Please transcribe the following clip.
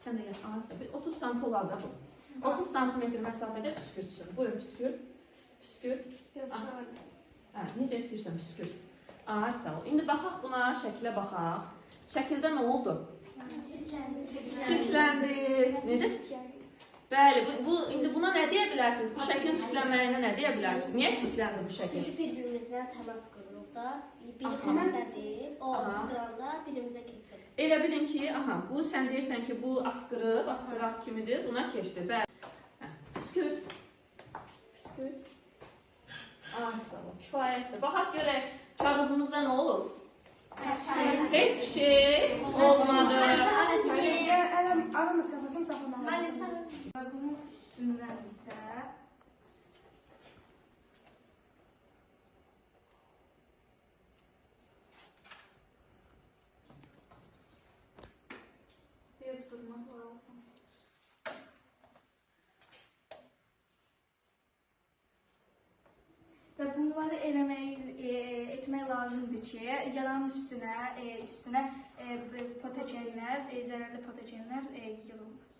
Sən də gəl, Aysə, 30 sm olacaq bu. 30 sm məsafədə püskürtsün. Buyur, püskürt. Püskürt. Necə istəyirsən püskürt. Aysə, indi baxaq buna, şəklə baxaq. Şəkildə nə oldu? Çirkləndi. Necə? Bəli, indi buna nə deyə bilərsiniz? Bu şəklin çirklənməyinə nə deyə bilərsiniz? Niyə çirkləndi bu şəkil? Çünki bir-birimizlə təmas qururuq da. Biri xəstədir, o asqıranda birimizə keçir. Elə bilin ki, bu sən deyirsən ki, bu asqıraq kimidir, buna keçdi. Bəli. Püskürt. Püskürt. Sağ ol, kifayətdir. Baxaq görək, kağızımızda nə olur? Heç bir şey olmadı. Ara məsafəsini saxlamalısın. Bunun üstündən isə bir sürmək lazım. Və bunları etmək lazımdır ki, yaranın üstünə patogenlər, zərərli patogenlər yığılmasın.